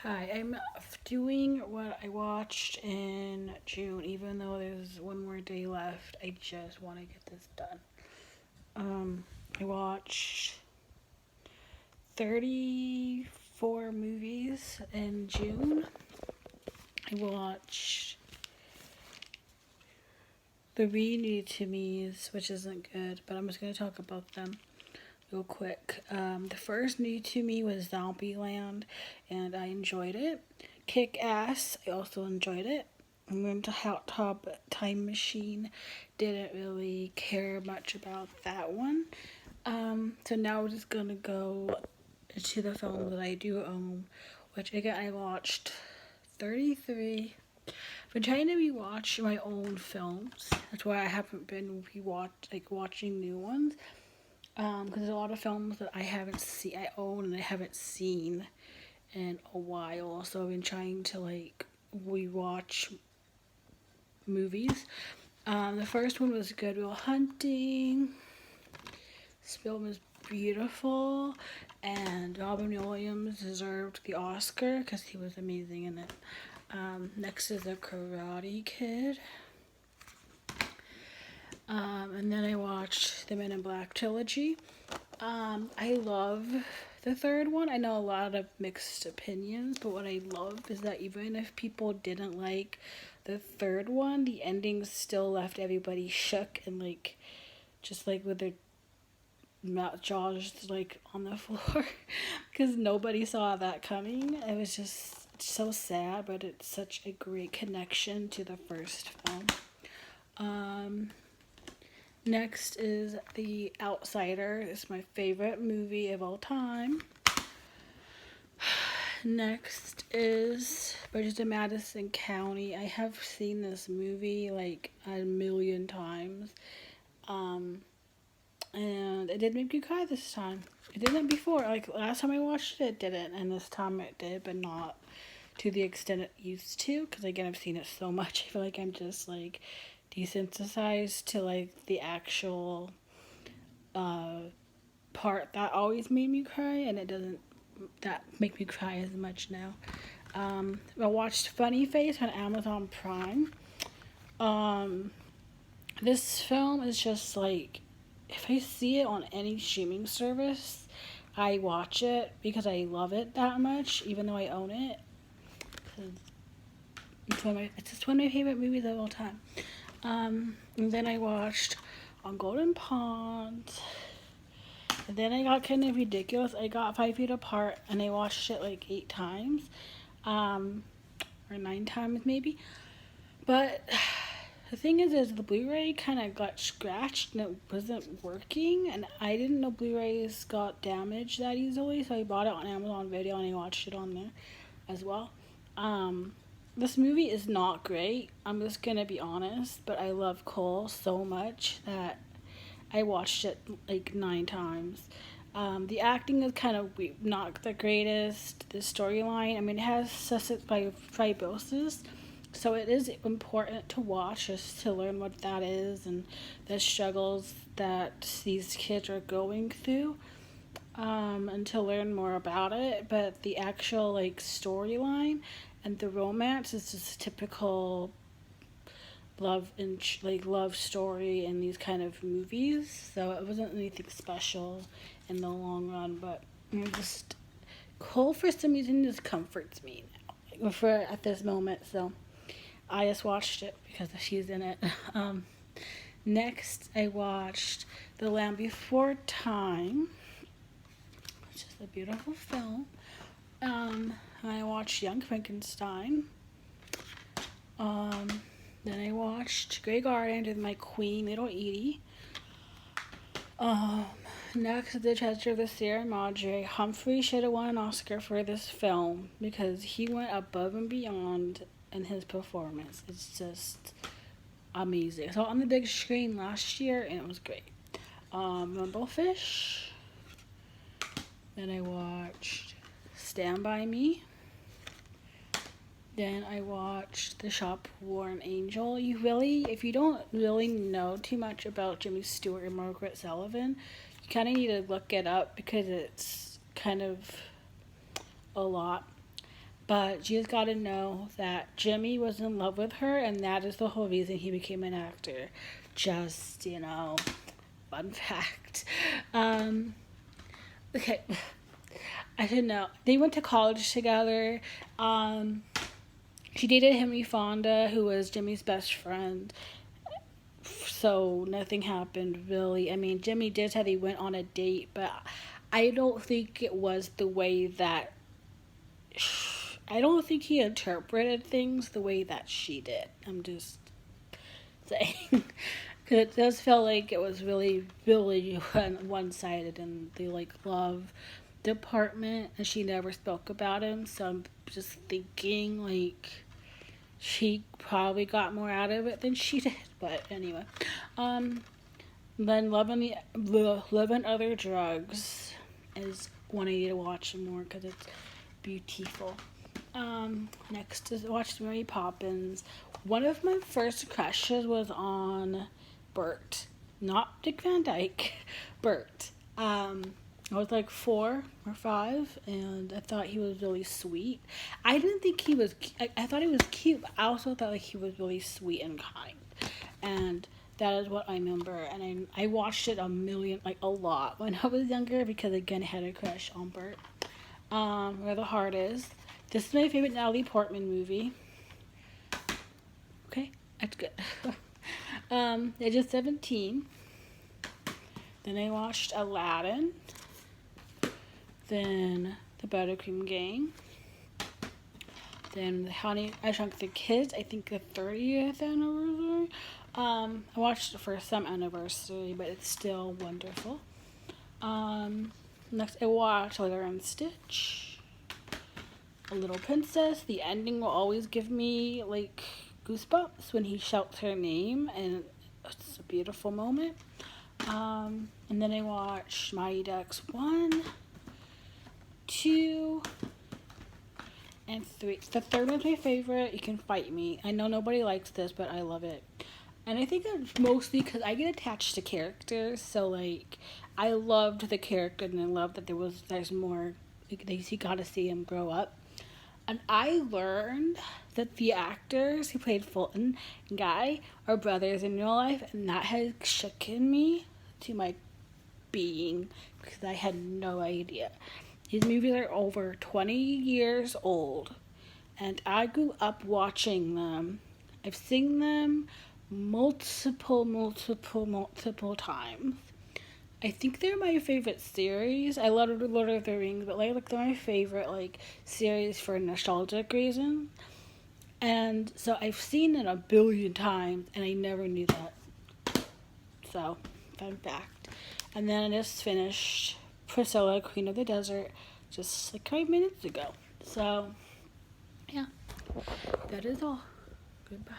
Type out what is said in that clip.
Hi, I'm doing what I watched in June, even though there's one more day left. I just want to get this done. I watched 34 movies in June. I watched three new to me's, which isn't good, but I'm just going to talk about them real quick. The first new to me was Zombieland, and I enjoyed it. Kick Ass, I also enjoyed it. I went to Hot Tub Time Machine, didn't really care much about that one. So now we're just gonna go to the film that I do own, which again I watched 33. I've been trying to rewatch my own films. That's why I haven't been watching new ones. Because there's a lot of films that I own and I haven't seen in a while. So I've been trying to rewatch movies. The first one was Good Will Hunting. This film is beautiful, and Robin Williams deserved the Oscar because he was amazing in it. Next is The Karate Kid. And then I watched the Men in Black trilogy. I love the third one. I know a lot of mixed opinions, but what I love is that even if people didn't like the third one, the ending still left everybody shook and just with their mouth jaws on the floor because nobody saw that coming. It was just so sad, but it's such a great connection to the first film. Next is The Outsider. It's my favorite movie of all time. Next is Bridges of Madison County. I have seen this movie like a million times. And it did make me cry this time. It didn't before. Like last time I watched it, it didn't. And this time it did, but not to the extent it used to. Because again, I've seen it so much. I feel like I'm just desensitized to the actual part that always made me cry, and it doesn't that make me cry as much now. I watched Funny Face on Amazon Prime. This film is just if I see it on any streaming service, I watch it because I love it that much, even though I own it. It's just one of my favorite movies of all time. And then I watched On Golden Pond. And then I got kind of ridiculous. I got 5 Feet Apart and I watched it like 8 times. Or 9 times maybe. But the thing is the Blu-ray kind of got scratched and it wasn't working. And I didn't know Blu-rays got damaged that easily. So I bought it on Amazon Video and I watched it on there as well. This movie is not great. I'm just gonna be honest, but I love Cole so much that I watched it like 9 times. The acting is kind of not the greatest. The storyline, I mean, it has cystic fibrosis, so it is important to watch just to learn what that is and the struggles that these kids are going through, and to learn more about it. But the actual storyline and the romance is just typical love story in these kind of movies. So it wasn't anything special in the long run, but just Cole for some reason just comforts me now for at this moment. So I just watched it because she's in it. Next, I watched The Land Before Time, which is a beautiful film. I watched Young Frankenstein. Then I watched Grey Garden with my queen, Little Edie. Next, The Treasure of the Sierra Madre. Humphrey should have won an Oscar for this film because he went above and beyond in his performance. It's just amazing. I saw it on the big screen last year and it was great. Rumblefish. Then I watched Stand By Me. Then I watched The Shop Worn Angel. If you don't really know too much about Jimmy Stewart and Margaret Sullivan, you kind of need to look it up because it's kind of a lot. But you just gotta know that Jimmy was in love with her, and that is the whole reason he became an actor. Just, fun fact. Okay, I didn't know. They went to college together. She dated Henry Fonda, who was Jimmy's best friend. So nothing happened really. I mean, Jimmy did say they went on a date, but I don't think it was the way that. I don't think he interpreted things the way that she did. I'm just saying. Because it does feel like it was really, really one-sided in the, love department. And she never spoke about him. So I'm just thinking, she probably got more out of it than she did. But anyway. Then Love and Other Drugs is one I need to watch more because it's beautiful. Next is watched Mary Poppins. One of my first crushes was on Bert, not Dick Van Dyke, Bert. I was 4 or 5, and I thought he was really sweet. I didn't think he was. I thought he was cute, but I also thought he was really sweet and kind, and that is what I remember. And I watched it a lot when I was younger because again I had a crush on Bert. Where the Heart Is. This is my favorite Natalie Portman movie. Okay, that's good. Age of 17. Then I watched Aladdin. Then The Buttercream Gang. Then Honey, I Shrunk the Kids. I think the 30th anniversary. I watched it for some anniversary, but it's still wonderful. Next I watched Lilo and Stitch. A Little Princess. The ending will always give me goosebumps when he shouts her name, and it's a beautiful moment. And then I watched Mighty Ducks 1, 2, and 3. The third one's my favorite. You Can Fight Me. I know nobody likes this, but I love it. And I think it's mostly because I get attached to characters, so I loved the character, and I love that there's more. You gotta see him grow up. And I learned that the actors who played Fulton and Guy are brothers in real life, and that has shooken me to my being because I had no idea. These movies are over 20 years old, and I grew up watching them. I've seen them multiple times. I think they're my favorite series. I love Lord of the Rings, but they're my favorite series for nostalgic reasons. And so I've seen it a billion times, and I never knew that. So, fun fact. And then I just finished Priscilla, Queen of the Desert, just 5 minutes ago. So, yeah, that is all. Goodbye.